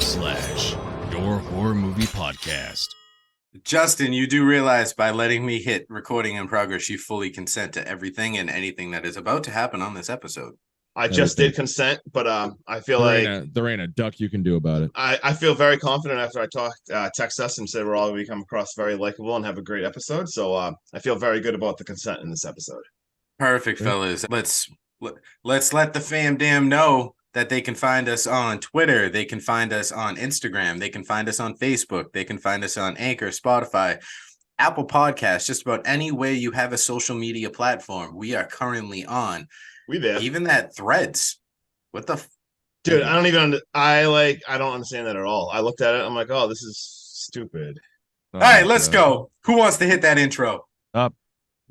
your horror movie podcast. Justin, you do realize by letting me hit recording in progress, you fully consent to everything and anything that is about to happen on this episode. I just did consent, but I feel there ain't a duck you can do about it. I feel very confident after I text us and said we're all going to come across very likable and have a great episode. So I feel very good about the consent in this episode. Perfect, fellas. Let's let the fam damn know that they can find us on Twitter. They can find us on Instagram. They can find us on Facebook. They can find us on Anchor, Spotify, Apple Podcasts, just about any way you have a social media platform. We are currently on. We there. Even that Threads. What the dude? I don't understand that at all. I looked at it. I'm like, oh, this is stupid. All right, let's go. Who wants to hit that intro? Up.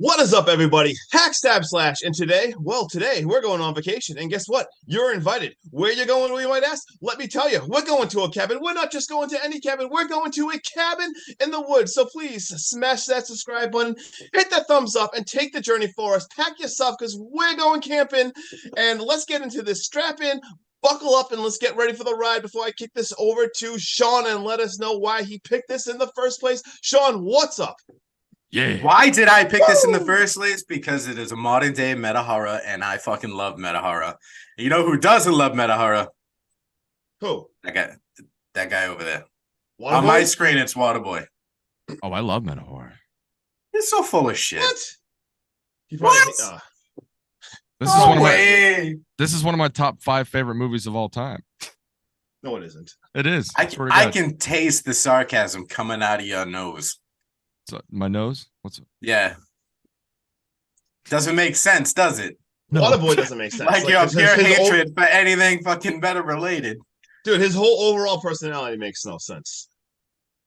What is up, everybody? Hackstab/, and today we're going on vacation. And guess what? You're invited. Where you going, you might ask? Let me tell you, we're going to a cabin. We're not just going to any cabin. We're going to a cabin in the woods. So please smash that subscribe button, hit that thumbs up, and take the journey for us. Pack your stuff because we're going camping. And let's get into this. Strap in, buckle up, and let's get ready for the ride before I kick this over to Sean and let us know why he picked this in the first place. Sean, what's up? Yeah. Why did I pick this in the first place? Because it is a modern day meta horror, and I fucking love meta horror. You know who doesn't love meta horror? Who? That guy over there. Waterboy? On my screen, it's Waterboy. Oh, I love meta horror. He's so full of shit. What? This is one of my top 5 favorite movies of all time. No, it isn't. It is. I can taste the sarcasm coming out of your nose. My nose? Yeah. Doesn't make sense, does it? No. Waterboy doesn't make sense. Like your pure hatred for anything fucking better related. Dude, his whole overall personality makes no sense.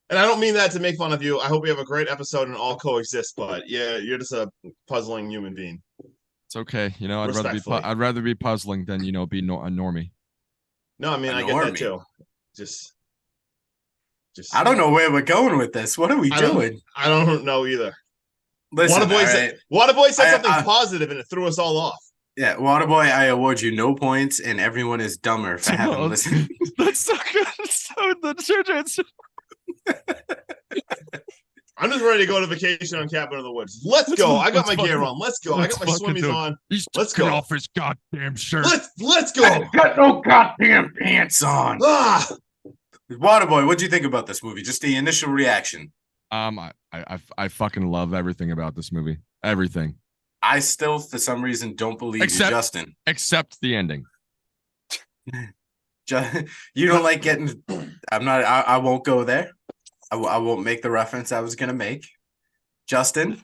And I don't mean that to make fun of you. I hope we have a great episode and all coexist, but yeah, you're just a puzzling human being. It's okay. You know, I'd rather be puzzling than, be a normie. No, I mean, I get that too. Just I don't know where we're going with this. What are we doing? I don't know either. Listen, Waterboy said something positive and it threw us all off. Yeah, Waterboy, I award you no points, and everyone is dumber for having listened. That's so good. So the church answer. I'm just ready to go to vacation on Cabin in the Woods. Let's go. I got my gear on. Let's go. I got my swimmies on. Let's go. Off his goddamn shirt. Let's go. I got no goddamn pants on. Waterboy, what'd you think about this movie? Just the initial reaction. I fucking love everything about this movie. Everything. I still, for some reason, don't believe you, Justin. Except the ending. You don't like getting. I won't go there. I won't make the reference I was gonna make. Justin.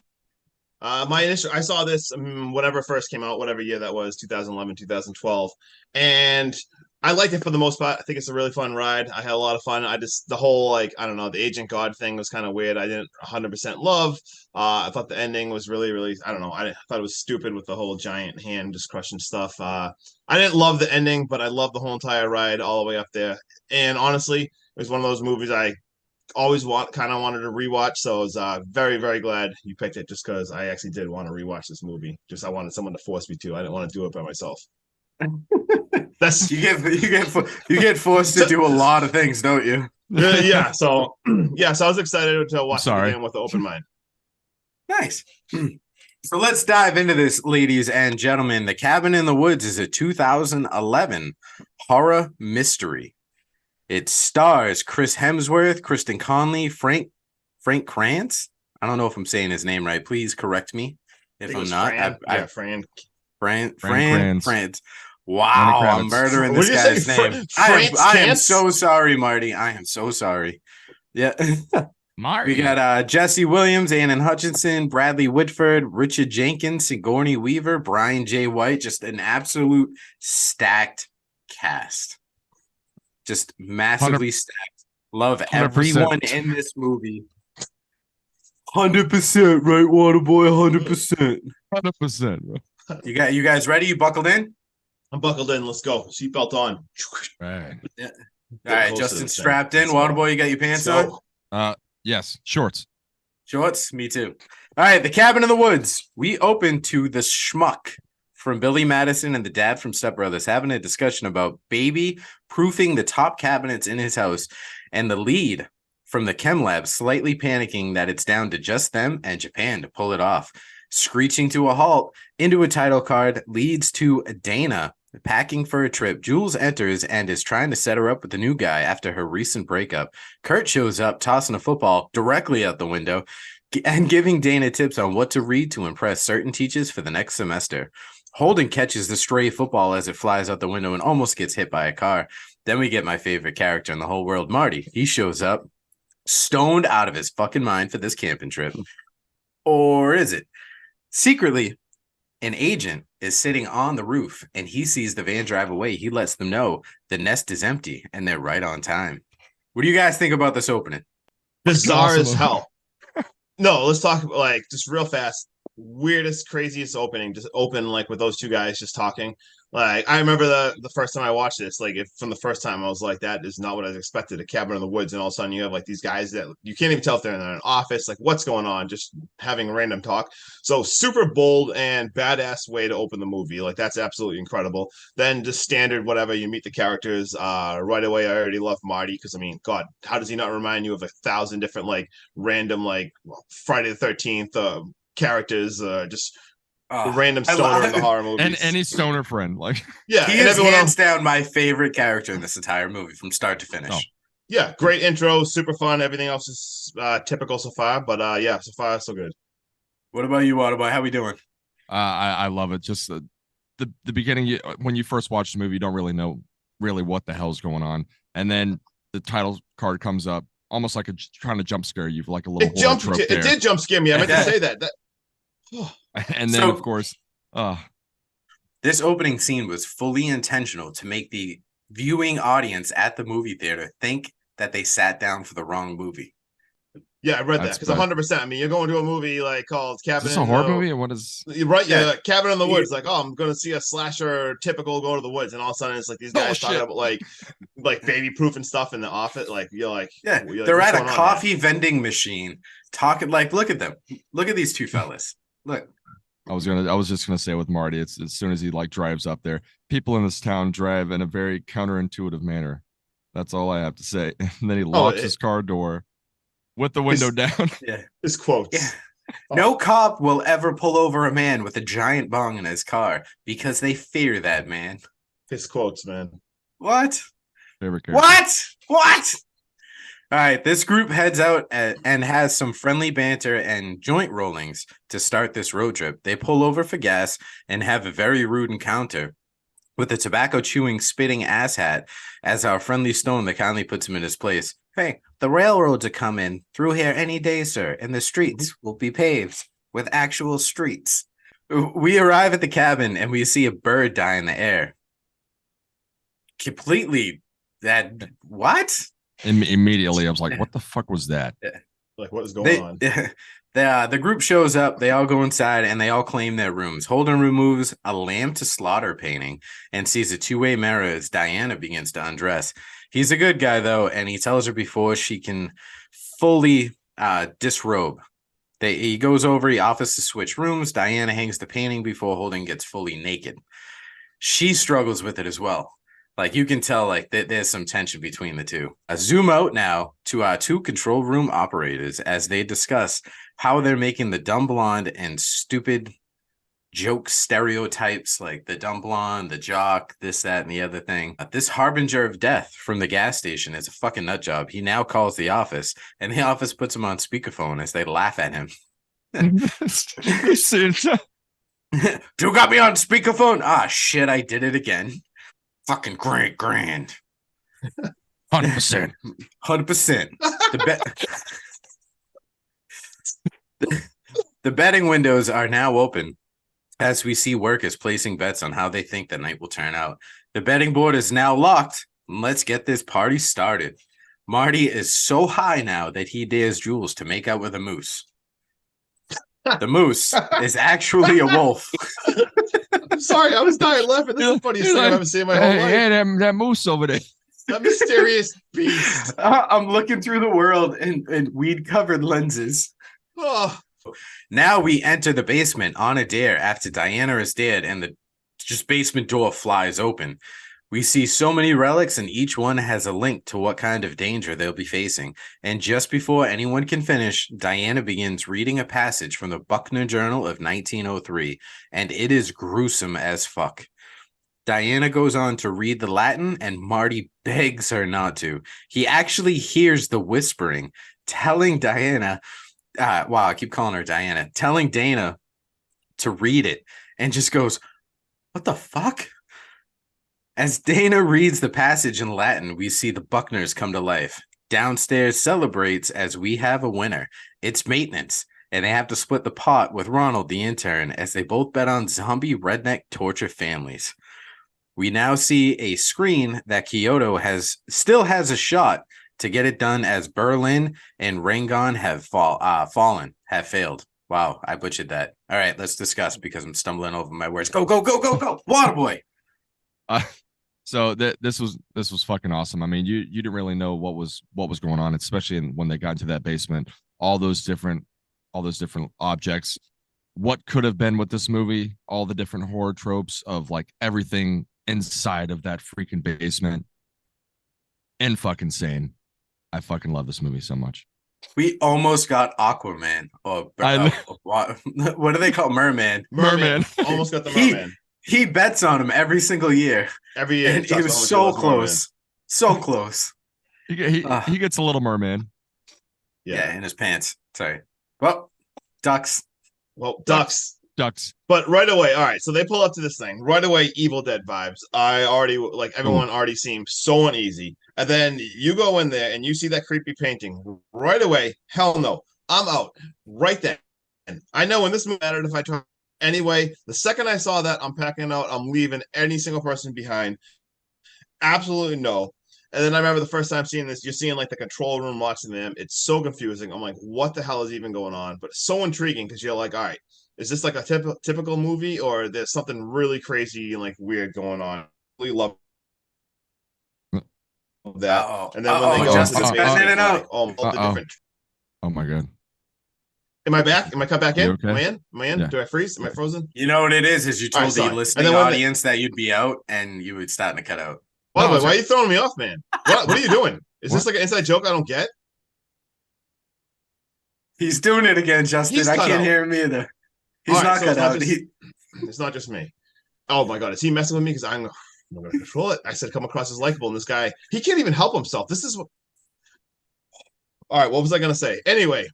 I saw this whenever it first came out, whatever year that was, 2011, 2012, and I liked it for the most part. I think it's a really fun ride. I had a lot of fun. The whole, the Agent God thing was kind of weird. I didn't 100% love. I thought the ending was really, really, I don't know. I thought it was stupid with the whole giant hand just crushing stuff. I didn't love the ending, but I loved the whole entire ride all the way up there. And honestly, it was one of those movies I always wanted to rewatch. So I was very, very glad you picked it just because I actually did want to rewatch this movie. Just I wanted someone to force me to. I didn't want to do it by myself. That's you get forced to do a lot of things, don't you? Yeah. So I was excited to watch it again with an open mind. Nice. So let's dive into this, ladies and gentlemen. The Cabin in the Woods is a 2011 horror mystery. It stars Chris Hemsworth, Kristen Connolly, Frank Kranz. I don't know if I'm saying his name right. Please correct me if I'm not. Fran Kranz. Wow, I'm murdering this guy's name. I am so sorry, Marty. I am so sorry. Yeah. Marty. We got Jesse Williams, Annan Hutchinson, Bradley Whitford, Richard Jenkins, Sigourney Weaver, Brian J. White. Just an absolute stacked cast. Just massively stacked. Love 100%. Everyone in this movie. 100%, right, Waterboy? 100%. 100%. You guys ready? You buckled in? I'm buckled in. Let's go. Seatbelt on. Right. Yeah. All right, Justin strapped in. Waterboy, you got your pants on? Yes. Shorts. Me too. All right, The Cabin in the Woods. We open to the schmuck from Billy Madison and the dad from Step Brothers having a discussion about baby proofing the top cabinets in his house, and the lead from the chem lab slightly panicking that it's down to just them and Japan to pull it off. Screeching to a halt into a title card leads to Dana packing for a trip. Jules enters and is trying to set her up with the new guy after her recent breakup. Kurt shows up, tossing a football directly out the window and giving Dana tips on what to read to impress certain teachers for the next semester. Holden catches the stray football as it flies out the window and almost gets hit by a car. Then we get my favorite character in the whole world, Marty. He shows up, stoned out of his fucking mind for this camping trip. Or is it? Secretly, an agent is sitting on the roof and he sees the van drive away. He lets them know the nest is empty and they're right on time. What do you guys think about this opening? Bizarre as hell. No, let's talk like just real fast. Weirdest, craziest opening. Just open like with those two guys just talking. Like I remember the first time I watched this, like if from the first time I was like, that is not what I expected. A cabin in the woods, and all of a sudden you have like these guys that you can't even tell if they're in an office. Like what's going on? Just having a random talk. So super bold and badass way to open the movie. Like that's absolutely incredible. Then just standard whatever. You meet the characters right away. I already love Marty because I mean, God, how does he not remind you of 1,000 different like random like Friday the 13th characters? Just the random stoner in the horror movies. And any stoner friend. Like yeah, he is hands down my favorite character in this entire movie from start to finish. Oh. Yeah, great intro, super fun. Everything else is typical so far, but yeah, so far so good. What about you, Waterboy? How we doing? I love it. Just the beginning, when you first watch the movie, you don't really know what the hell's going on, and then the title card comes up, almost like trying to jump scare you for like a little. It did jump scare me. I meant to say that. And then, of course, this opening scene was fully intentional to make the viewing audience at the movie theater think that they sat down for the wrong movie. Yeah, I read that because 100%. I mean, you're going to a movie like called Cabin. Is this a horror movie? Or what is? You're right. Yeah, Cabin in the Woods. Like, oh, I'm going to see a slasher, typical go to the woods, and all of a sudden it's like these guys talking about like baby proof and stuff in the office. Like you're like, yeah, they're at a coffee vending machine talking. Like, look at them. Look at these two fellas. Look. I was just gonna say with Marty, it's as soon as he like drives up there, people in this town drive in a very counterintuitive manner. That's all I have to say. And then he locks his car door with the window down. Yeah, his quotes. Yeah. No cop will ever pull over a man with a giant bong in his car because they fear that man. His quotes, man. What? Favorite character. What? All right, this group heads out and has some friendly banter and joint rollings to start this road trip. They pull over for gas and have a very rude encounter with a tobacco-chewing, spitting asshat as our friendly stone that kindly puts him in his place. Hey, the railroads are coming through here any day, sir, and the streets will be paved with actual streets. We arrive at the cabin and we see a bird die in the air. Completely what? Immediately, I was like, what the fuck was that? Like, what is going on? The group shows up. They all go inside and they all claim their rooms. Holden removes a lamb to slaughter painting and sees a two-way mirror as Diana begins to undress. He's a good guy, though, and he tells her before she can fully disrobe. He goes over, he offers to switch rooms. Diana hangs the painting before Holden gets fully naked. She struggles with it as well. Like, you can tell, like, there's some tension between the two. Zoom out now to our two control room operators as they discuss how they're making the dumb blonde and stupid joke stereotypes, like the dumb blonde, the jock, this, that, and the other thing. This harbinger of death from the gas station is a fucking nut job. He now calls the office, and the office puts him on speakerphone as they laugh at him. You got me on speakerphone? Ah, shit, I did it again. Fucking grand. 100%. 100%. The betting windows are now open as we see workers placing bets on how they think the night will turn out. The betting board is now locked. Let's get this party started. Marty is so high now that he dares Jules to make out with a moose. The moose is actually a wolf. I'm sorry, I was dying laughing. This is the funniest thing I've ever seen in my whole life. Hey, that moose over there. That mysterious beast. I'm looking through the world in weed-covered lenses. Oh. Now we enter the basement on a dare after Diana is dead and the just basement door flies open. We see so many relics, and each one has a link to what kind of danger they'll be facing. And just before anyone can finish, Diana begins reading a passage from the Buckner Journal of 1903, and it is gruesome as fuck. Diana goes on to read the Latin, and Marty begs her not to. He actually hears the whispering, telling Diana, wow, I keep calling her Diana, telling Dana to read it, and just goes, what the fuck? As Dana reads the passage in Latin, we see the Buckners come to life. Downstairs celebrates as we have a winner. It's maintenance, and they have to split the pot with Ronald, the intern, as they both bet on zombie redneck torture families. We now see a screen that Kyoto still has a shot to get it done, as Berlin and Rangon have failed. Wow, I butchered that. All right, let's discuss because I'm stumbling over my words. Go, go, go, go, go. Waterboy. So this was fucking awesome. I mean, you didn't really know what was going on, especially when they got into that basement. All those different objects. What could have been with this movie? All the different horror tropes of like everything inside of that freaking basement. And fucking insane. I fucking love this movie so much. We almost got Aquaman, or what do they call Merman? Merman. Almost got the Merman. He bets on him every single year. Every year. And he was so close. So close. He gets a little merman. Yeah, in his pants. Sorry. Well, ducks. Ducks. But right away, all right, so they pull up to this thing. Right away, Evil Dead vibes. I already, like, everyone already seemed so uneasy. And then you go in there and you see that creepy painting. Right away, hell no. I'm out. Right then. I know in this movie mattered if I try. Anyway, the second I saw that, I'm packing out. I'm leaving any single person behind. Absolutely no. And then I remember the first time seeing this, you're seeing like the control room watching them. It's so confusing. I'm like, what the hell is even going on? But it's so intriguing because you're like, all right, is this like a typical movie or there's something really crazy and like weird going on? Really love that. And then when they go into the basement, like, all the different. Oh my god. Am I back? Am I cut back in? Okay? Am I in? Am I in? Yeah. Do I freeze? Am I frozen? You know what it is you told the listening audience that you'd be out and you would start to cut out. Why are you throwing me off, man? What are you doing? Is this like an inside joke I don't get? He's doing it again, Justin. I can't hear him either. He's not cut out. It's not just me. Oh my god, is he messing with me? Because I'm going to control it. I said come across as likable, and this guy, he can't even help himself. This is what. All right, what was I going to say? Anyway,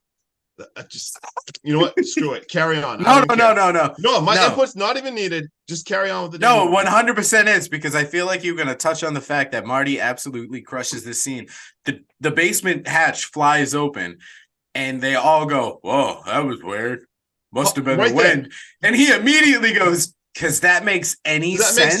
just you know what? Screw it. Carry on. No. No, my input's not even needed. Just carry on with the. No, 100% is because I feel like you're going to touch on the fact that Marty absolutely crushes this scene. The basement hatch flies open, and they all go, "Whoa, that was weird. Must have been the wind." And he immediately goes, "Because that makes any sense." Makes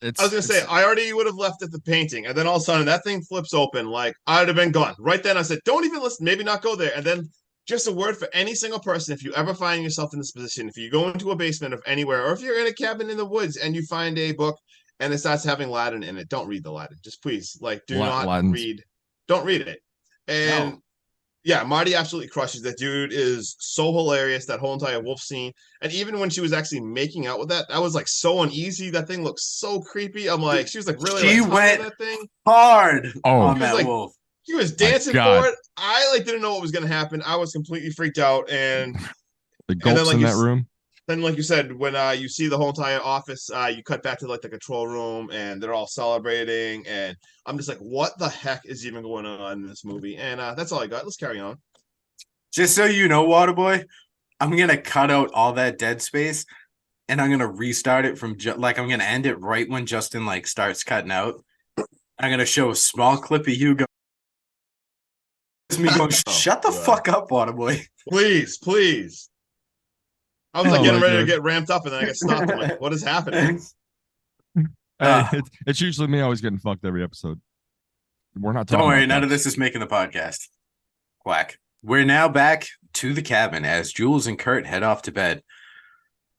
sense. I was gonna say I already would have left at the painting, and then all of a sudden that thing flips open. Like I'd have been gone right then. I said, "Don't even listen. Maybe not go there." And then just a word for any single person: if you ever find yourself in this position, if you go into a basement of anywhere, or if you're in a cabin in the woods and you find a book and it starts having Latin in it, don't read the Latin. Just please, like, do not read. Don't read it. And yeah, Marty absolutely crushes. That dude is so hilarious. That whole entire wolf scene, and even when she was actually making out with that, I was like so uneasy. That thing looked so creepy. I'm like, she was like really. She went that thing hard on that wolf. She was dancing for it. I like didn't know what was gonna happen. I was completely freaked out, and the gulps in that room. Then, like you said, when you see the whole entire office, you cut back to like the control room, and they're all celebrating, and I'm just like, what the heck is even going on in this movie? And that's all I got. Let's carry on. Just so you know, Waterboy, I'm gonna cut out all that dead space, and I'm gonna restart it from I'm gonna end it right when Justin like starts cutting out. I'm gonna show a small clip of you go. Me going, shut the fuck up, Waterboy. Please. I was like getting ready to get ramped up, and then I got stopped. I'm like, what is happening? It's usually me always getting fucked every episode. We're not talking. Don't worry, none of this is making the podcast. Quack. We're now back to the cabin as Jules and Kurt head off to bed.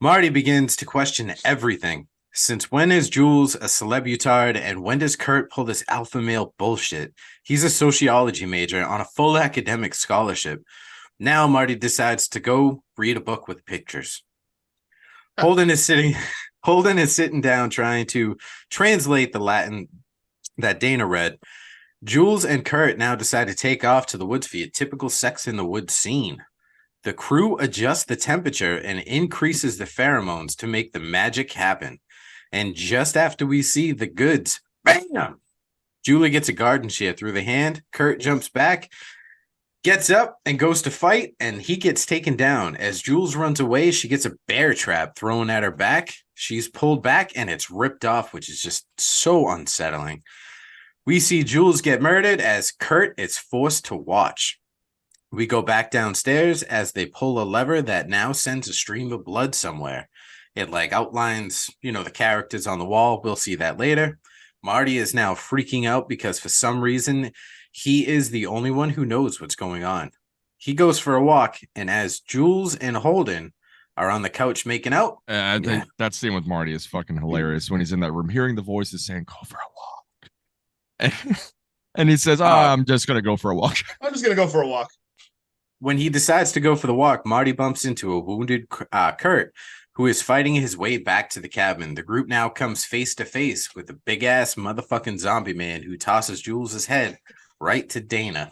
Marty begins to question everything. Since when is Jules a celebutard, and when does Kurt pull this alpha male bullshit? He's a sociology major on a full academic scholarship. Now Marty decides to go read a book with pictures. Holden is sitting Holden is sitting down trying to translate the Latin that Dana read. Jules and Kurt now decide to take off to the woods for a typical Sex in the Woods scene. The crew adjusts the temperature and increases the pheromones to make the magic happen. And just after we see the goods, bam! Julie gets a garden shear through the hand. Kurt jumps back, gets up, and goes to fight, and he gets taken down. As Jules runs away, she gets a bear trap thrown at her back. She's pulled back, and it's ripped off, which is just so unsettling. We see Jules get murdered as Kurt is forced to watch. We go back downstairs as they pull a lever that now sends a stream of blood somewhere. It outlines, the characters on the wall. We'll see that later. Marty is now freaking out because for some reason, he is the only one who knows what's going on. He goes for a walk, and as Jules and Holden are on the couch making out. I think that scene with Marty is fucking hilarious when he's in that room, hearing the voices saying, go for a walk. And he says, I'm just going to go for a walk. I'm just going to go for a walk. When he decides to go for the walk, Marty bumps into a wounded Kurt, who is fighting his way back to the cabin. The group now comes face to face with a big ass motherfucking zombie man who tosses Jules' head right to Dana.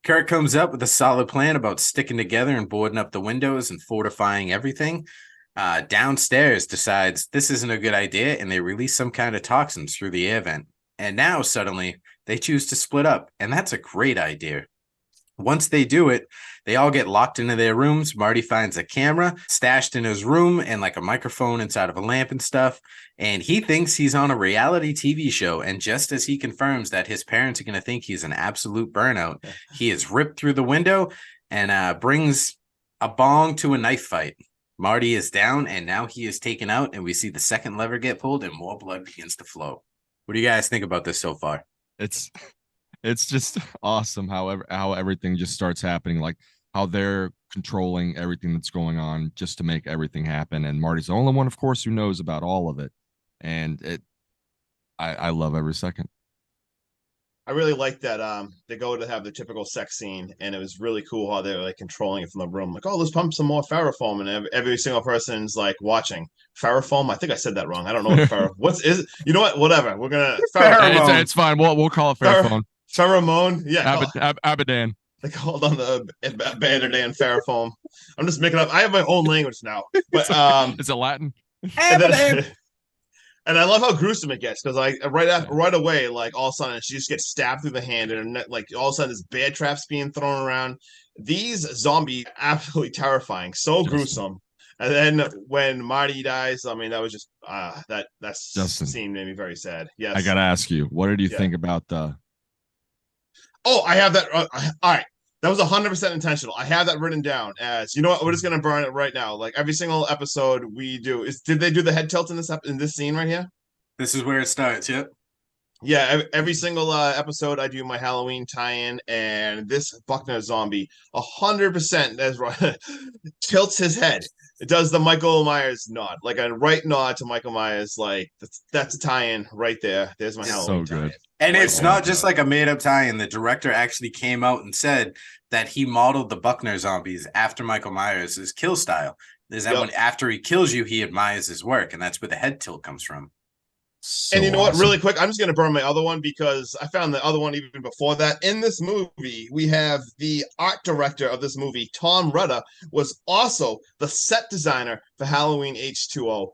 Kurt comes up with a solid plan about sticking together and boarding up the windows and fortifying everything. Downstairs decides this isn't a good idea, and they release some kind of toxins through the air vent. And now suddenly they choose to split up, and that's a great idea. Once they do it, they all get locked into their rooms. Marty finds a camera stashed in his room and a microphone inside of a lamp and stuff. And he thinks he's on a reality TV show. And just as he confirms that his parents are going to think he's an absolute burnout, he is ripped through the window and brings a bong to a knife fight. Marty is down, and now he is taken out, and we see the second lever get pulled and more blood begins to flow. What do you guys think about this so far? It's just awesome how everything just starts happening, how they're controlling everything that's going on just to make everything happen. And Marty's the only one, of course, who knows about all of it. And I love every second. I really like that they go to have the typical sex scene, and it was really cool how they were controlling it from the room. Let's pump some more Ferrofoam, and every single person's watching. Ferrofoam? I think I said that wrong. I don't know what you know what? Whatever. We're gonna it's fine. We'll call it Ferrofoam. Pheromone, yeah. Abadan. They called on the Banderdan Ferrofoam. I'm just making up. I have my own language now. But is it Latin? And I love how gruesome it gets because right away, all of a sudden she just gets stabbed through the hand, and all of a sudden there's bear traps being thrown around. These zombies absolutely terrifying, so gruesome. And then when Marty dies, I mean that was just that scene made me very sad. Yes, I gotta ask you, what did you think about the? Oh, I have that. All right. That was 100% intentional. I have that written down as, you know what, we're just going to burn it right now. Every single episode we do did they do the head tilt in this scene right here? This is where it starts. Yep. Yeah. Every single episode I do my Halloween tie-in, and this Buckner zombie 100% that's right tilts his head. It does the Michael Myers nod, a right nod to Michael Myers. That's a tie-in right there. There's my Halloween tie-in. Good. And it's not just a made-up tie-in. The director actually came out and said that he modeled the Buckner zombies after Michael Myers' kill style. Is that when after he kills you, he admires his work, and that's where the head tilt comes from. So and you know what? Really quick, I'm just going to burn my other one because I found the other one even before that. In this movie, we have the art director of this movie, Tom Rudder, was also the set designer for Halloween H2O.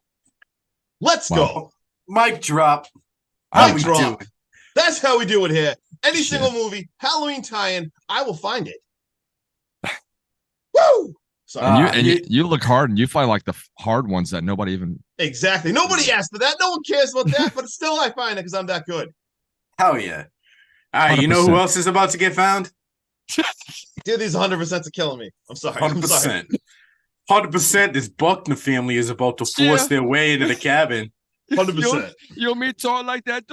Let's go. Mic drop. Mic drop. That's how we do it here. Any single movie, Halloween tie-in, I will find it. Woo! Sorry. You look hard, and you find the hard ones that nobody even. Exactly. Nobody asked for that. No one cares about that, but still I find it because I'm that good. Hell yeah. All right, 100%. You know who else is about to get found? Dude, these 100% are killing me. I'm sorry. 100%. 100% this Buckner family is about to force their way into the cabin. 100%. You want me to talk like that?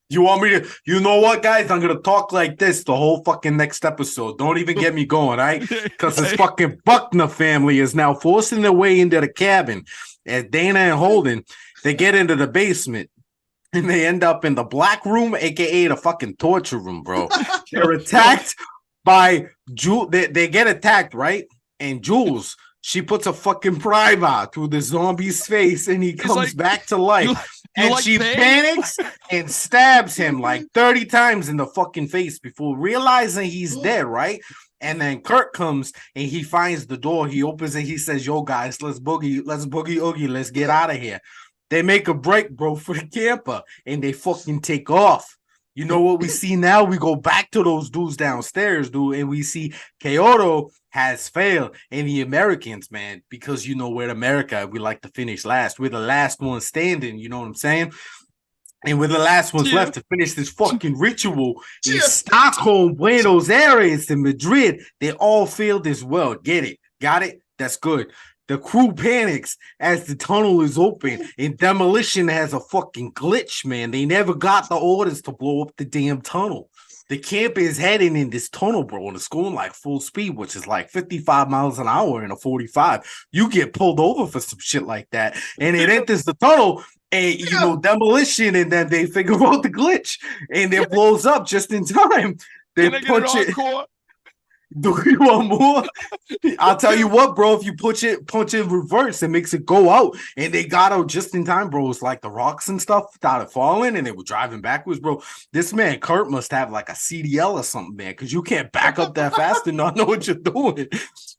You want me to? You know what, guys? I'm gonna talk like this the whole fucking next episode. Don't even get me going, all right? Because this fucking Buckner family is now forcing their way into the cabin. As Dana and Holden, they get into the basement, and they end up in the black room, aka the fucking torture room, bro. They're attacked by Jules. They get attacked, right? And Jules, She puts a fucking primer through the zombie's face, and he comes back to life. And she panics and stabs him like 30 times in the fucking face before realizing he's dead, right? And then Kurt comes and he finds the door. He opens it. He says, "Yo, guys, let's boogie oogie. Let's get out of here." They make a break, bro, for the camper, and they fucking take off. You know what we see now? We go back to those dudes downstairs, dude, and we see Kyoto has failed. And the Americans, man, because you know we're in America, we like to finish last. We're the last one standing, you know what I'm saying? And we're the last ones left to finish this fucking ritual in Stockholm, Buenos Aires, and Madrid. They all failed as well. Get it? Got it? That's good. The crew panics as the tunnel is open, and Demolition has a fucking glitch, man. They never got the orders to blow up the damn tunnel. The camp is heading in this tunnel, bro, and it's going like full speed, which is like 55 miles an hour in a 45. You get pulled over for some shit like that, and it enters the tunnel, and you know, Demolition, and then they figure out the glitch, and it blows up just in time. They punch it. Do you want more? I'll tell you what, bro. If you punch it reverse, it makes it go out. And they got out just in time, bro. It's like the rocks and stuff started falling and they were driving backwards, bro. This man, Kurt, must have like a CDL or something, man, because you can't back up that fast and not know what you're doing.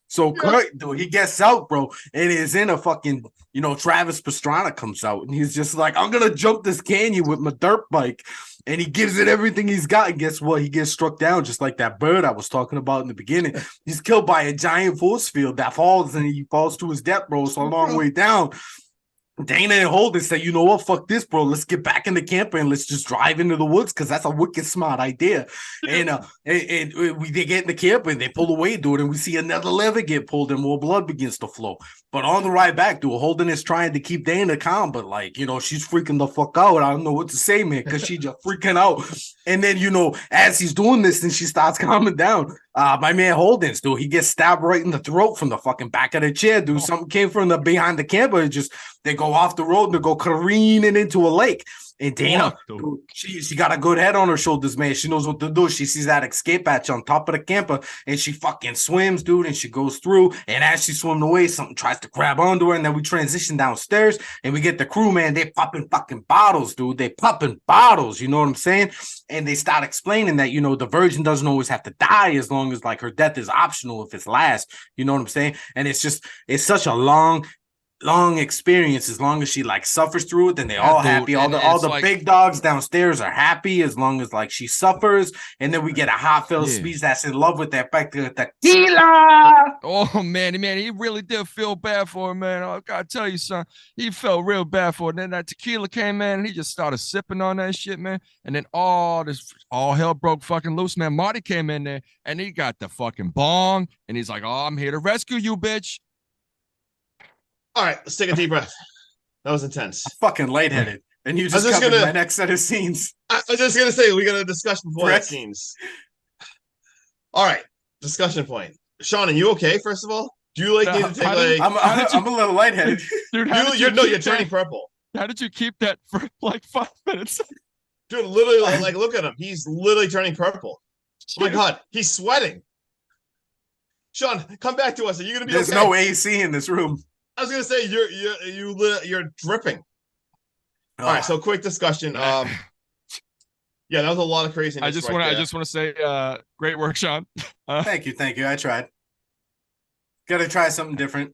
So Kurt, dude, he gets out, bro, and is in a fucking, you know, Travis Pastrana comes out and he's just like, I'm gonna jump this canyon with my dirt bike. And he gives it everything he's got. And guess what? He gets struck down just like that bird I was talking about in the beginning. He's killed by a giant force field that falls, and he falls to his death, bro. So a long way down. Dana and Holden say, you know what? Fuck this, bro. Let's get back in the camper and let's just drive into the woods because that's a wicked smart idea. And they get in the camper and they pull away, dude. And we see another lever get pulled and more blood begins to flow. But on the ride back, dude, Holden is trying to keep Dana calm, but like, you know, she's freaking the fuck out. I don't know what to say, man, because she's just freaking out. And then, you know, as he's doing this and she starts calming down, my man Holden's, dude, he gets stabbed right in the throat from the fucking back of the chair, dude. Something came from the behind the camper. They go off the road and they go careening into a lake. And Dana, dude, she got a good head on her shoulders, man. She knows what to do. She sees that escape hatch on top of the camper and she fucking swims, dude, and she goes through. And as she's swimming away, something tries to grab onto her. And then we transition downstairs and we get the crew, man. They popping fucking bottles, dude. They popping bottles, you know what I'm saying? And they start explaining that, you know, the virgin doesn't always have to die as long as like her death is optional if it's last, you know what I'm saying? And it's such a long experience. As long as she like suffers through it, then they all happy. All the like, big dogs downstairs are happy as long as like she suffers. And then we get a hot Phil speech that's in love with that tequila. Oh man, he really did feel bad for her, man. I gotta tell you, son, he felt real bad for her. And then that tequila came, man, and he just started sipping on that shit, man. And then all hell broke fucking loose, man. Marty came in there and he got the fucking bong, and he's like, "Oh, I'm here to rescue you, bitch." All right, let's take a deep breath. That was intense. I'm fucking lightheaded. And you just covered my next set of scenes. I was just going to say, we got a discussion before that scenes. All right, discussion point. Sean, are you okay, first of all? Do you like need to take I'm a little lightheaded. Dude, you're turning purple. How did you keep that for like 5 minutes? Dude, literally, like, look at him. He's literally turning purple. Oh my God, he's sweating. Sean, come back to us. Are you going to be There's no AC in this room. I was gonna say you're dripping. All right, so quick discussion. Yeah, that was a lot of craziness. I just want to say, great work, Sean. Thank you. I tried. Got to try something different.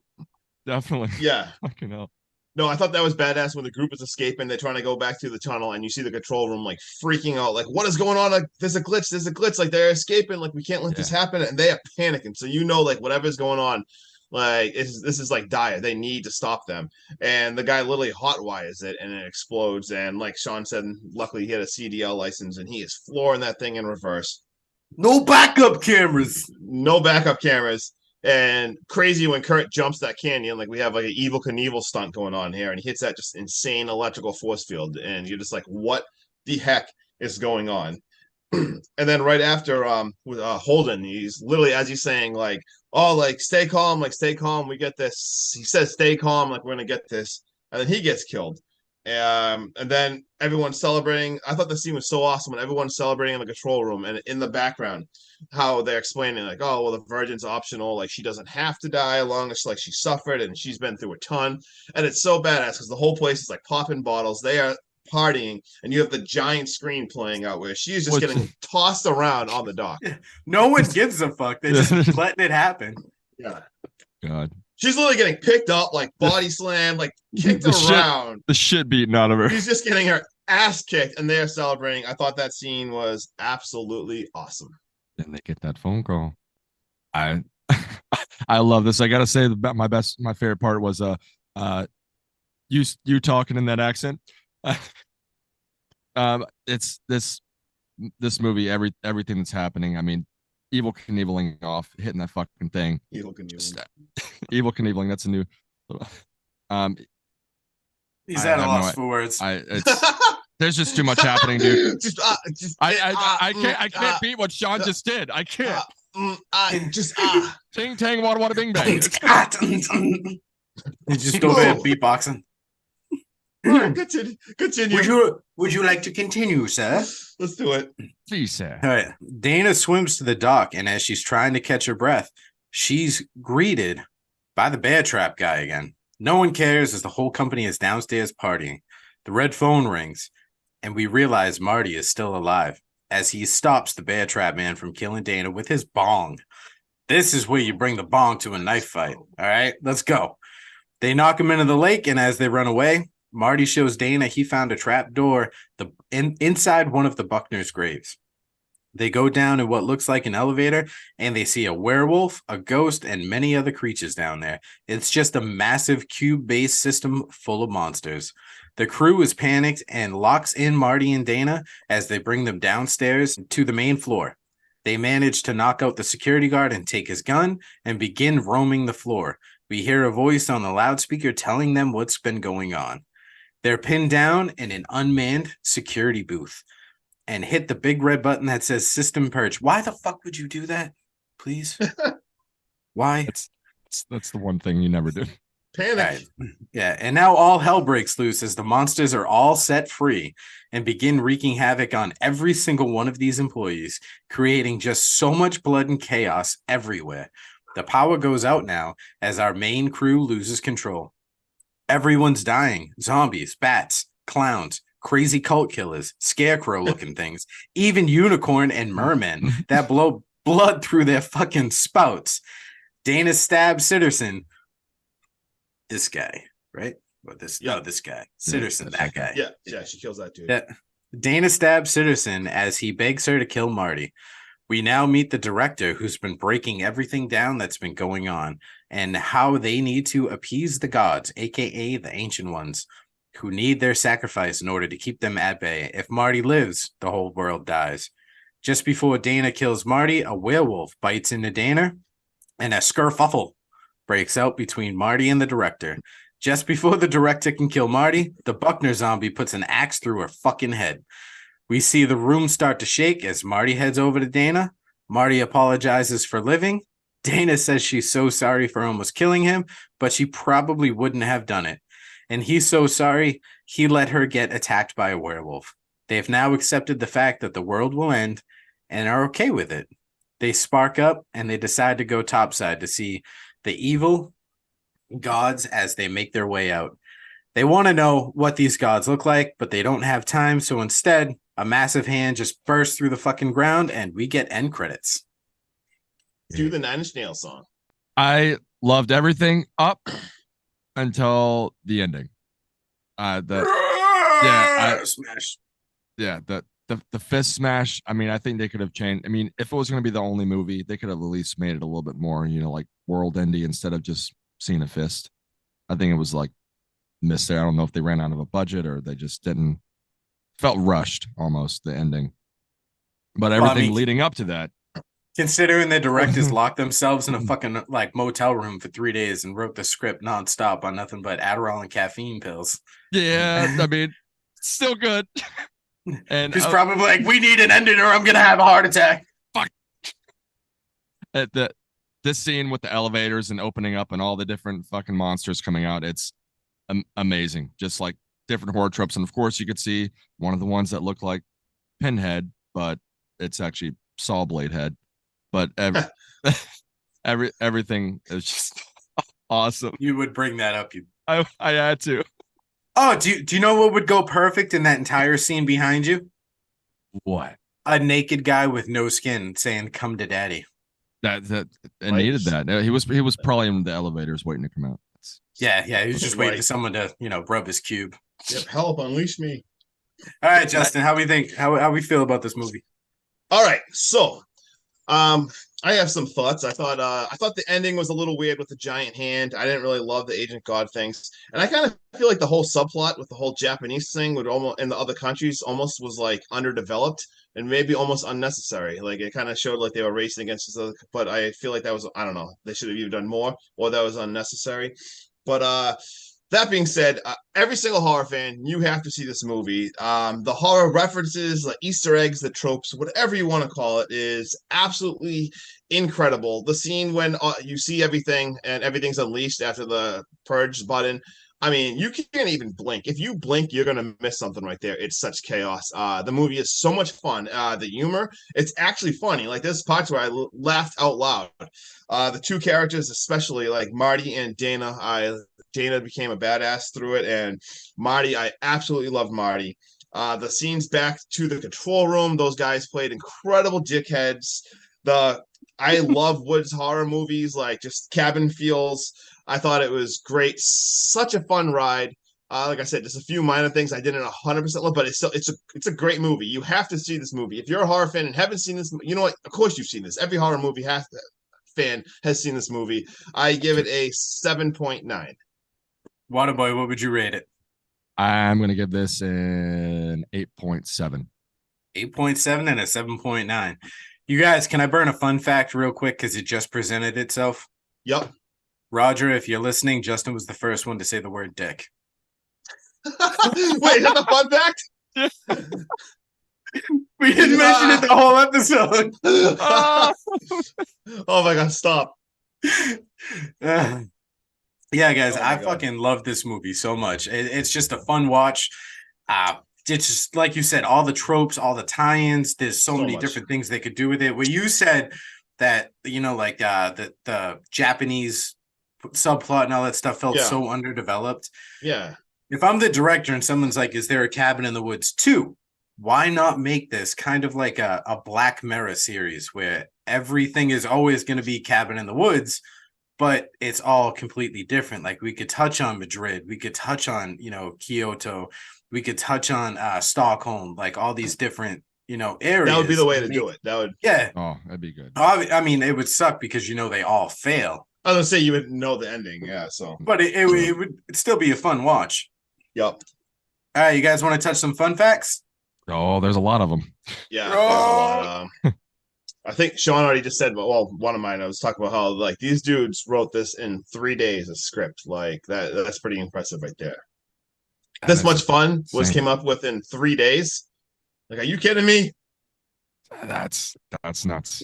Definitely. Yeah. Fucking hell. No, I thought that was badass when the group is escaping. They're trying to go back through the tunnel, and you see the control room like freaking out, like, what is going on? Like, there's a glitch. Like, they're escaping. Like, we can't let this happen, and they are panicking. So you know, like, whatever's going on. Like, this is like dire. They need to stop them. And the guy literally hot wires it and it explodes. And like Sean said, luckily he had a CDL license and he is flooring that thing in reverse. No backup cameras. And crazy when Kurt jumps that canyon, like we have like an Evel Knievel stunt going on here, and he hits that just insane electrical force field. And you're just like, what the heck is going on? And then right after with Holden, he's literally, as he's saying, like, oh, like, stay calm, we get this. He says, stay calm, like, we're gonna get this. And then he gets killed. And then everyone's celebrating. I thought the scene was so awesome when everyone's celebrating in the control room, and in the background, how they're explaining like, oh well, the virgin's optional. Like she doesn't have to die as long as like she suffered and she's been through a ton. And it's so badass because the whole place is like popping bottles. They are partying, and you have the giant screen playing out where she's just getting tossed around on the dock. No one gives a fuck. They're just letting it happen. Yeah. God. She's literally getting picked up, like body slammed, like kicked around. The shit beaten out of her. She's just getting her ass kicked, and they're celebrating. I thought that scene was absolutely awesome. And they get that phone call. I love this. I gotta say, my favorite part was you talking in that accent. It's this movie. Everything that's happening. I mean, Evil Knieveling off, hitting that fucking thing. Evil Knieveling. Evil Knieveling. That's a new. He's at a loss for words. There's just too much happening, dude. I can't beat what Sean just did. I can't. Ting tang wada wada bing bang. He's just over there beatboxing. Continue. Would you like to continue, sir? Let's do it. Please, sir. All right. Dana swims to the dock, and as she's trying to catch her breath, she's greeted by the bear trap guy again. No one cares as the whole company is downstairs partying. The red phone rings, and we realize Marty is still alive as he stops the bear trap man from killing Dana with his bong. This is where you bring the bong to a knife fight. All right, let's go. They knock him into the lake, and as they run away, Marty shows Dana he found a trap door inside one of the Buckner's graves. They go down in what looks like an elevator, and they see a werewolf, a ghost, and many other creatures down there. It's just a massive cube-based system full of monsters. The crew is panicked and locks in Marty and Dana as they bring them downstairs to the main floor. They manage to knock out the security guard and take his gun and begin roaming the floor. We hear a voice on the loudspeaker telling them what's been going on. They're pinned down in an unmanned security booth and hit the big red button that says System Purge. Why the fuck would you do that? Please? Why? That's the one thing you never do. Panic. Right. Yeah, and now all hell breaks loose as the monsters are all set free and begin wreaking havoc on every single one of these employees, creating just so much blood and chaos everywhere. The power goes out now as our main crew loses control. Everyone's dying. Zombies, bats, clowns, crazy cult killers, scarecrow-looking things, even unicorn and mermen that blow blood through their fucking spouts. Dana stabs Sitterson. This guy, right? Or this? Yeah. No, this guy. Sitterson, that guy. Yeah, she kills that dude. Yeah. Dana stabs Sitterson as he begs her to kill Marty. We now meet the director who's been breaking everything down that's been going on and how they need to appease the gods, aka the Ancient Ones, who need their sacrifice in order to keep them at bay. If Marty lives, the whole world dies. Just before Dana kills Marty, a werewolf bites into Dana, and a skerfuffle breaks out between Marty and the director. Just before the director can kill Marty, the Buckner zombie puts an axe through her fucking head. We see the room start to shake as Marty heads over to Dana. Marty apologizes for living. Dana says she's so sorry for almost killing him, but she probably wouldn't have done it. And he's so sorry he let her get attacked by a werewolf. They've now accepted the fact that the world will end and are okay with it. They spark up and they decide to go topside to see the evil gods as they make their way out. They want to know what these gods look like, but they don't have time. So instead, a massive hand just bursts through the fucking ground and we get end credits. Do the Nine Inch Nails song. I loved everything up until the ending. Smash. Yeah, the fist smash. I mean, I think they could have changed. I mean, if it was going to be the only movie, they could have at least made it a little bit more, like world ending instead of just seeing a fist. I think it was like missed there. I don't know if they ran out of a budget or they just didn't. Felt rushed almost the ending, but everything leading up to that. Considering the directors locked themselves in a fucking like motel room for 3 days and wrote the script nonstop on nothing but Adderall and caffeine pills. Yeah, I mean, still good. And he's probably like, we need an ending or I'm gonna have a heart attack. Fuck. This scene with the elevators and opening up and all the different fucking monsters coming out, it's amazing. Just like different horror tropes. And of course, you could see one of the ones that look like Pinhead, but it's actually Saw Blade Head. But everything is just awesome. You would bring that up. I had to. Oh, do you know what would go perfect in that entire scene behind you? What? A naked guy with no skin saying, "Come to daddy." That it needed that. He was probably in the elevators waiting to come out. Yeah, he was just waiting for someone to, rub his cube. Yep, help, unleash me. All right, Justin, how we feel about this movie? All right, so I have some thoughts. I thought the ending was a little weird with the giant hand. I didn't really love the Agent God things, and I kind of feel like the whole subplot with the whole Japanese thing would almost in the other countries almost was like underdeveloped and maybe almost unnecessary. Like it kind of showed like they were racing against each other, but I feel like that was, I don't know, they should have either done more or that was unnecessary. But that being said, every single horror fan, you have to see this movie. The horror references, the Easter eggs, the tropes, whatever you want to call it, is absolutely incredible. The scene when you see everything and everything's unleashed after the purge button. I mean, you can't even blink. If you blink, you're going to miss something right there. It's such chaos. The movie is so much fun. The humor, it's actually funny. Like there's parts where I laughed out loud. The two characters, especially like Marty and Dana, Dana became a badass through it, and Marty, I absolutely loved Marty. The scenes back to the control room, those guys played incredible dickheads. I love Woods horror movies, like just cabin feels. I thought it was great, such a fun ride. Like I said, just a few minor things I didn't 100% love, but it's a great movie. You have to see this movie if you're a horror fan and haven't seen this. You know what? Of course you've seen this. Every horror movie fan has seen this movie. I give it a 7.9. Waterboy, what would you rate it? I'm going to give this an 8.7. 8.7 and a 7.9. You guys, can I burn a fun fact real quick because it just presented itself? Yep. Roger, if you're listening, Justin was the first one to say the word dick. Wait, is that the fun fact? We didn't mention it the whole episode. Oh my God, stop. Yeah, guys, I fucking love this movie so much. It's just a fun watch. It's just like you said, all the tropes, all the tie-ins. There's so many different things they could do with it. Where you said that, like the Japanese subplot and all that stuff felt so underdeveloped. Yeah. If I'm the director and someone's like, "Is there a Cabin in the Woods 2?" Why not make this kind of like a Black Mirror series where everything is always going to be Cabin in the Woods, but it's all completely different. Like we could touch on Madrid, we could touch on, Kyoto, we could touch on Stockholm, like all these different, areas. That would be the way to do it. That would. Yeah. Oh, that'd be good. I mean, it would suck because, they all fail. I was going to say you would know the ending. Yeah. So, but it would still be a fun watch. Yep. All right. You guys want to touch some fun facts? Oh, there's a lot of them. Yeah. Oh. I think Sean already just said, well, one of mine, I was talking about how like these dudes wrote this in 3 days, a script like that's pretty impressive right there. This much fun came up with in 3 days. Like, are you kidding me? That's nuts.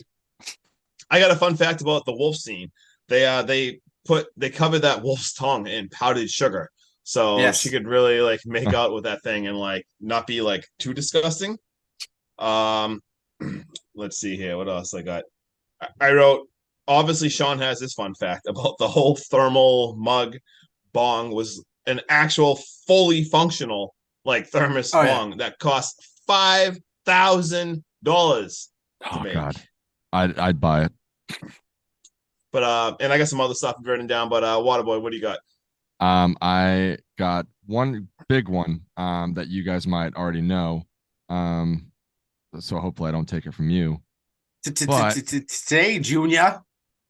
I got a fun fact about the wolf scene. They covered that wolf's tongue in powdered sugar. So she could really like make out with that thing and like not be like too disgusting. Let's see here. What else I got? I wrote, obviously Sean has this fun fact about the whole thermal mug bong was an actual fully functional like thermos bong that cost $5,000. Oh God. I'd buy it. But and I got some other stuff written down, but Waterboy, what do you got? I got one big one that you guys might already know. So hopefully I don't take it from you. Say, Junior.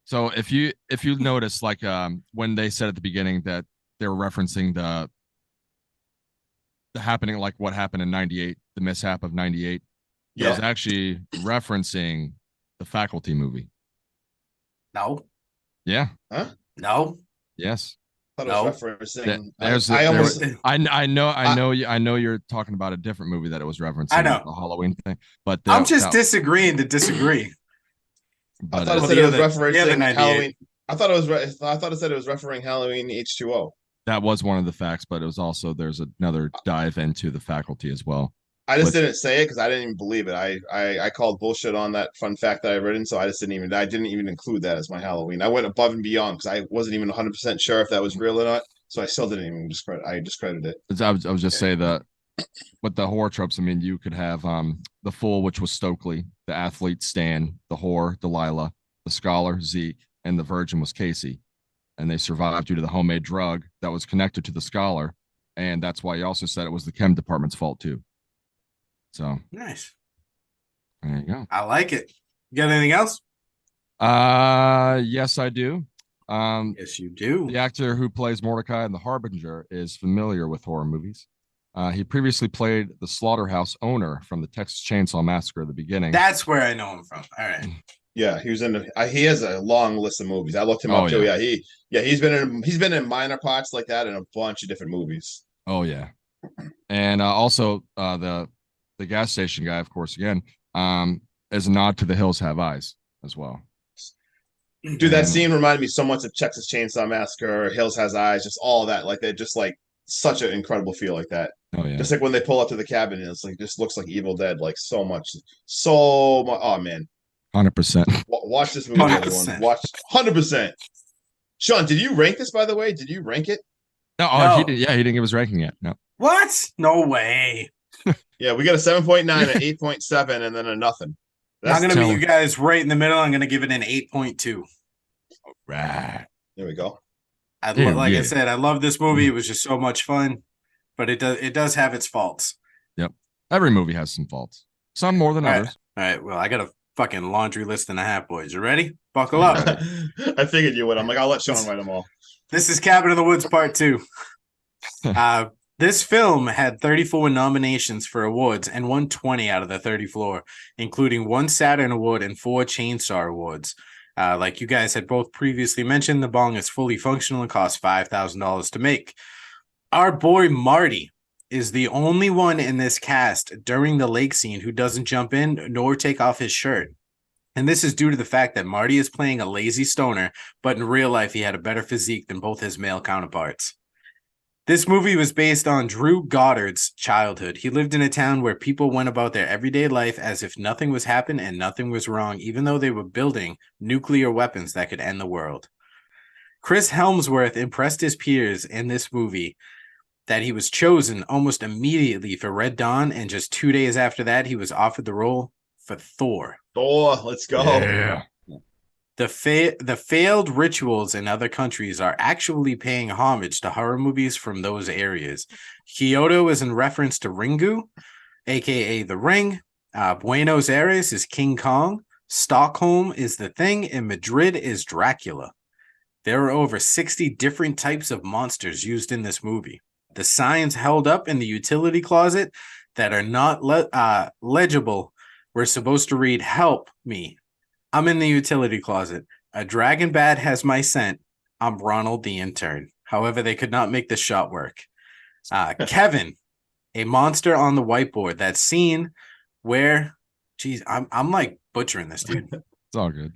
So if you notice, like when they said at the beginning that they were referencing the happening, like what happened in '98, the mishap of '98, it was actually referencing the Faculty movie. No. Yeah. Huh? No. Yes. I referencing. I know you're talking about a different movie that it was referencing. I know the Halloween thing, but I'm just disagreeing to disagree. But I thought it said it was referencing Halloween. I thought it said it was referencing Halloween H2O. That was one of the facts, but it was also there's another dive into the faculty as well. I just didn't say it because I didn't even believe it. I called bullshit on that fun fact that I written, so I didn't even include that as my Halloween. I went above and beyond because I wasn't even 100% sure if that was real or not. So I still didn't even discredit. I discredited it. I was just say that with the horror tropes. I mean, you could have the Fool, which was Stokely, the athlete Stan, the whore Delilah, the scholar Zeke, and the virgin was Casey, and they survived due to the homemade drug that was connected to the scholar, and that's why he also said it was the chem department's fault too. So nice. There you go. I like it. You got anything else? Yes, I do. Yes, you do. The actor who plays Mordecai in The Harbinger is familiar with horror movies. He previously played the slaughterhouse owner from the Texas Chainsaw Massacre at the beginning. That's where I know him from. All right. Yeah, he was in. He has a long list of movies. I looked him up too. Yeah, he's been in minor parts like that in a bunch of different movies. Oh yeah, and also the gas station guy, of course, again, as a nod to The Hills Have Eyes as well. Dude, that scene reminded me so much of Texas Chainsaw Massacre, Hills Has Eyes, just all that. Like they just like such an incredible feel like that. Oh yeah. Just like when they pull up to the cabin, and it's like just looks like Evil Dead, like so much. Oh man, 100%. Watch this movie, 100%. everyone. Watch 100%. Sean, did you rank this, by the way? Did you rank it? No. He did. Yeah, he didn't give his ranking yet. No. What? No way. Yeah, we got a 7.9, an 8.7, and then a nothing. I'm going to meet you guys right in the middle. I'm going to give it an 8.2. Right. There we go. I said, I love this movie. It was just so much fun, but it does have its faults. Yep. Every movie has some faults. Some more than others. All right. Well, I got a fucking laundry list and a half, boys. You ready? Buckle up. I figured you would. I'm like, I'll let Sean write them all. This is Cabin in the Woods Part 2. This film had 34 nominations for awards and won 20 out of the 34, including 1 Saturn Award and 4 Chainsaw Awards. Like you guys had both previously mentioned, the bong is fully functional and costs $5,000 to make. Our boy Marty is the only one in this cast during the lake scene who doesn't jump in nor take off his shirt. And this is due to the fact that Marty is playing a lazy stoner, but in real life he had a better physique than both his male counterparts. This movie was based on Drew Goddard's childhood. He lived in a town where people went about their everyday life as if nothing was happening and nothing was wrong, even though they were building nuclear weapons that could end the world. Chris Hemsworth impressed his peers in this movie that he was chosen almost immediately for Red Dawn, and just 2 days after that, he was offered the role for Thor. Thor, let's go. Yeah. The failed rituals in other countries are actually paying homage to horror movies from those areas. Kyoto is in reference to Ringu, aka The Ring. Buenos Aires is King Kong. Stockholm is The Thing, and Madrid is Dracula. There are over 60 different types of monsters used in this movie. The signs held up in the utility closet that are not legible were supposed to read, "Help me. I'm in the utility closet. A dragon bat has my scent. I'm Ronald the intern." However, they could not make this shot work. Kevin, a monster on the whiteboard. That scene where, geez, I'm like butchering this, dude. It's all good.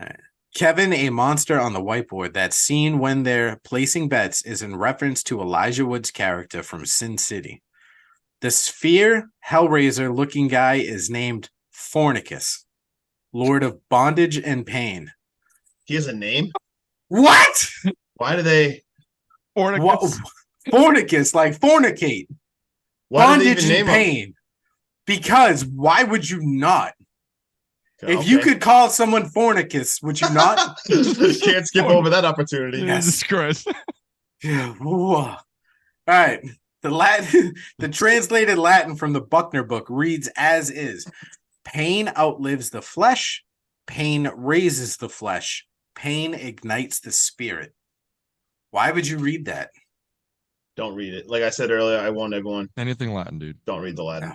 All right. Kevin, a monster on the whiteboard. That scene when they're placing bets is in reference to Elijah Wood's character from Sin City. The sphere Hellraiser looking guy is named Fornicus, Lord of Bondage and Pain. He has a name? What? Why do they? Fornicus. Fornicus, like fornicate. Why do they Bondage even and name him? pain. Because why would you not? If Okay. you could call someone Fornicus, would you not? Can't skip over that opportunity. Jesus Christ. All right. The translated Latin from the Buckner book reads as is. Pain outlives the flesh. Pain raises the flesh. Pain ignites the spirit. Why would you read that? Don't read it. Like I said earlier, I warned everyone. Anything Latin, dude. Don't read the Latin.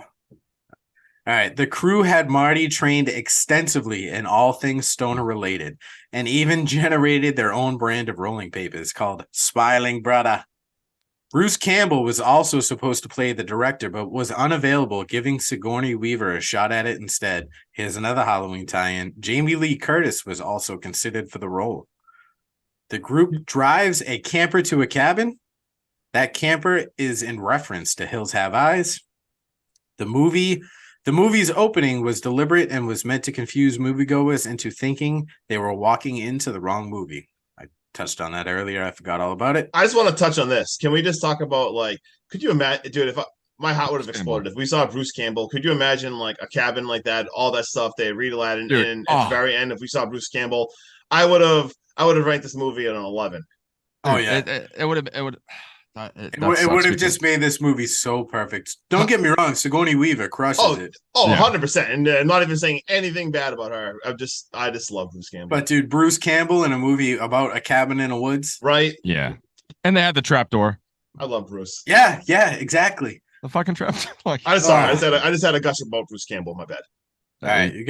All right. The crew had Marty trained extensively in all things stoner related and even generated their own brand of rolling papers called Smiling Brother. Bruce Campbell was also supposed to play the director, but was unavailable, giving Sigourney Weaver a shot at it instead. Here's another Halloween tie-in. Jamie Lee Curtis was also considered for the role. The group drives a camper to a cabin. That camper is in reference to Hills Have Eyes. The movie's opening was deliberate and was meant to confuse moviegoers into thinking they were walking into the wrong movie. I touched on that earlier. I forgot all about it. I just want to touch on this. Can we just talk about like, could you imagine, dude, if my heart would have exploded if we saw Bruce Campbell? Could you imagine like a cabin like that, all that stuff they read aloud and at the very end, if we saw Bruce Campbell, I would have ranked this movie at an 11. Oh yeah, it would. It would have just made this movie so perfect. Don't get me wrong, Sigourney Weaver crushes it. Oh, yeah. 100%. And I'm not even saying anything bad about her. I just love Bruce Campbell. But dude, Bruce Campbell in a movie about a cabin in the woods. Right? Yeah. And they had the trapdoor. I love Bruce. Yeah, exactly. The fucking trap. I just had a gush about Bruce Campbell, my bad. All right, do you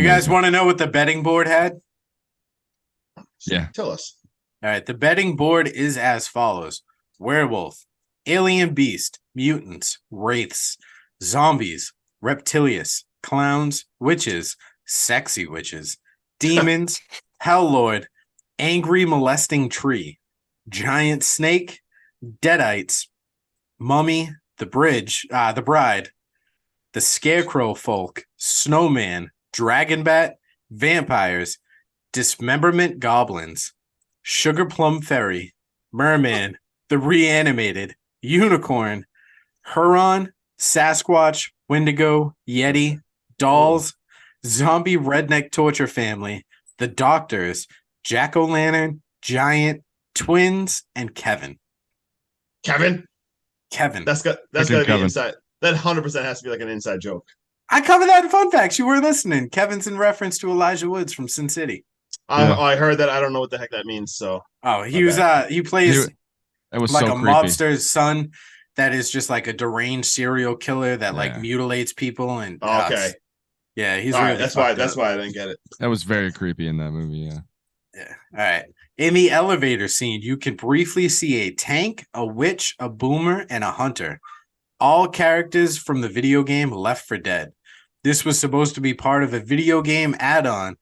guys want to know what the betting board had? Yeah. Tell us. All right, the betting board is as follows: werewolf, alien beast, mutants, wraiths, zombies, reptilius, clowns, witches, sexy witches, demons, hell lord, angry molesting tree, giant snake, deadites, mummy, the bride, the scarecrow folk, snowman, dragon bat, vampires, dismemberment goblins, sugar plum fairy, merman, the reanimated, unicorn, Huron, Sasquatch, Wendigo, Yeti, dolls, zombie redneck torture family, the doctors, jack-o'-lantern, giant, twins, and Kevin. Kevin. That's gotta be inside. That 100% has to be like an inside joke. I covered that in fun facts. You were listening. Kevin's in reference to Elijah Woods from Sin City. I heard that. I don't know what the heck that means. So he plays it was like so a creepy. mobster's son that is just like a deranged serial killer that like mutilates people and okay. Yeah, he's all really right. That's why I didn't get it. That was very creepy in that movie. Yeah. All right. In the elevator scene, you can briefly see a tank, a witch, a boomer, and a hunter. All characters from the video game Left 4 Dead. This was supposed to be part of a video game add-on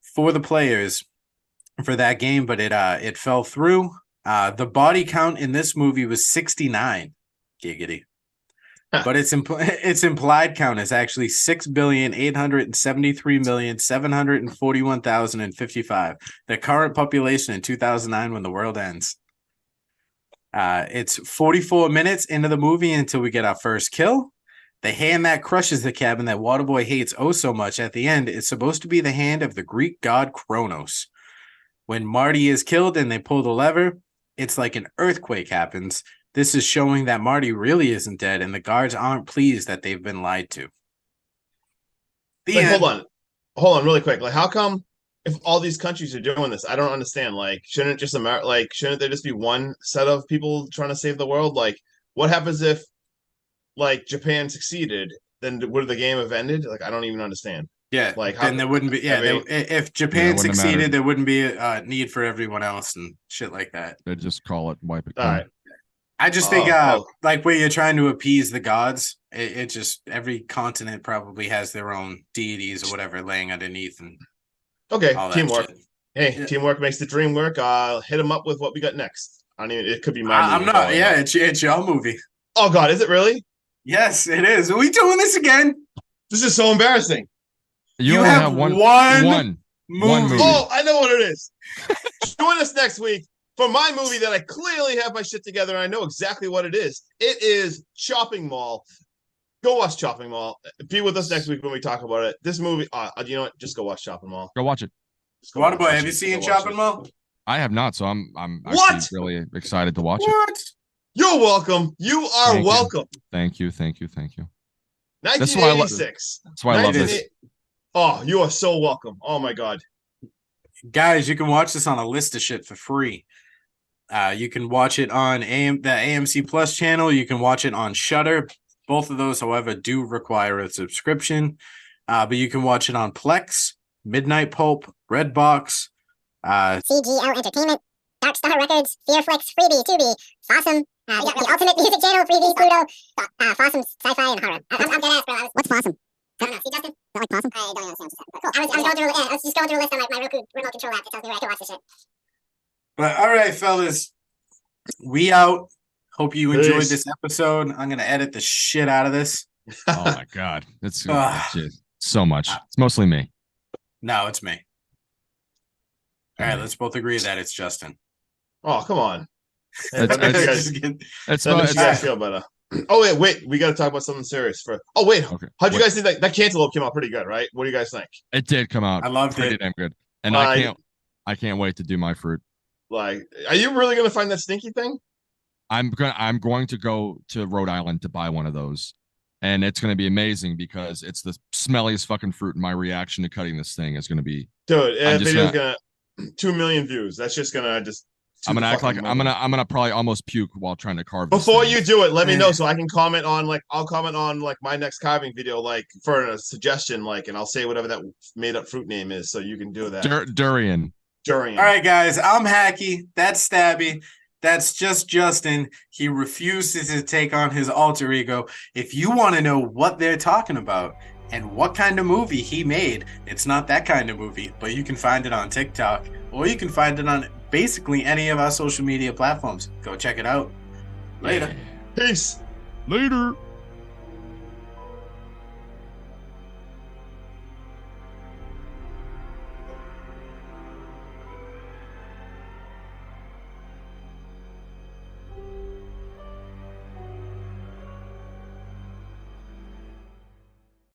for the players for that game, but it fell through. The body count in this movie was 69. Giggity. But its implied count is actually 6,873,741,055. The current population in 2009 when the world ends. It's 44 minutes into the movie until we get our first kill. The hand that crushes the cabin that Waterboy hates oh so much at the end is supposed to be the hand of the Greek god Kronos. When Marty is killed and they pull the lever, it's like an earthquake happens. This is showing that Marty really isn't dead, and the guards aren't pleased that they've been lied to. Hold on, really quick. Like, how come if all these countries are doing this? I don't understand. Like, shouldn't there just be one set of people trying to save the world? Like, what happens if, like, Japan succeeded? Then would the game have ended? Like, I don't even understand. Yeah, like then there wouldn't be. Yeah, if Japan succeeded, there wouldn't be a need for everyone else and shit like that. They'd just call it wipe it. All right. I just think, like, where you're trying to appease the gods, it just every continent probably has their own deities or whatever laying underneath. And teamwork. Hey, teamwork makes the dream work. Hit them up with what we got next. It could be my. I'm not. Yeah, it's your movie. Oh God, is it really? Yes, it is. Are we doing this again? This is so embarrassing. You only have one movie. Oh, I know what it is. Join us next week for my movie that I clearly have my shit together and I know exactly what it is. It is Chopping Mall. Go watch Chopping Mall. Be with us next week when we talk about it. This movie, you know what? Just go watch Chopping Mall. Go watch it. Waterboy, have you seen Chopping Mall? I have not, so I'm actually really excited to watch it. You're welcome. You are welcome. Thank you. 1986. That's why I love this. Oh, you are so welcome. Oh my God. Guys, you can watch this on a list of shit for free. You can watch it on the AMC Plus channel. You can watch it on Shudder. Both of those, however, do require a subscription. But you can watch it on Plex, Midnight Pulp, Redbox, CGL Entertainment, Dark Star Records, Fearflix, Freebie, Tubi, Fossum, the Ultimate Music Channel, Freebie, Pluto, Fossum, Sci-Fi, and Horror. I'm dead ass, bro. What's Fossum? I don't know. See, Justin? Is that like Possum? I don't understand what you said. Cool. I was just going through a list on my Roku remote control app that tells me where I can watch this shit. But all right, fellas, we out. Hope you enjoyed Peace. this episode. I'm gonna edit the shit out of this. Oh my god, it's Ah. just so much. It's mostly me. No, it's me. All right, let's both agree that it's Justin. Oh, come on. It's- That makes you guys- Just kidding. It's, that makes you it's guys feel better. Oh wait, we got to talk about something serious for. Oh wait, okay. how'd you Wait, guys think that Cantaloupe came out pretty good, right? What do you guys think? It did come out. I loved pretty it. damn good, and I- I can't wait to do my fruit. Like, are you really gonna find that stinky thing? I'm going to go to Rhode Island to buy one of those, and it's going to be amazing because it's the smelliest fucking fruit. And my reaction to cutting this thing is going to be Dude, that I'm just video's gonna 2 million views. That's just gonna just. I'm gonna act like fucking I'm moon. gonna probably almost puke while trying to carve. this Before thing. you do it, let me Eh. know so I can comment on I'll comment on my next carving video for a suggestion and I'll say whatever that made up fruit name is so you can do that. Durian. Durian. All right, guys, I'm Hacky. That's Stabby. That's just Justin. He refuses to take on his alter ego. If you want to know what they're talking about and what kind of movie he made, it's not that kind of movie, but you can find it on TikTok or you can find it on basically any of our social media platforms. Go check it out. Later. Peace. Later.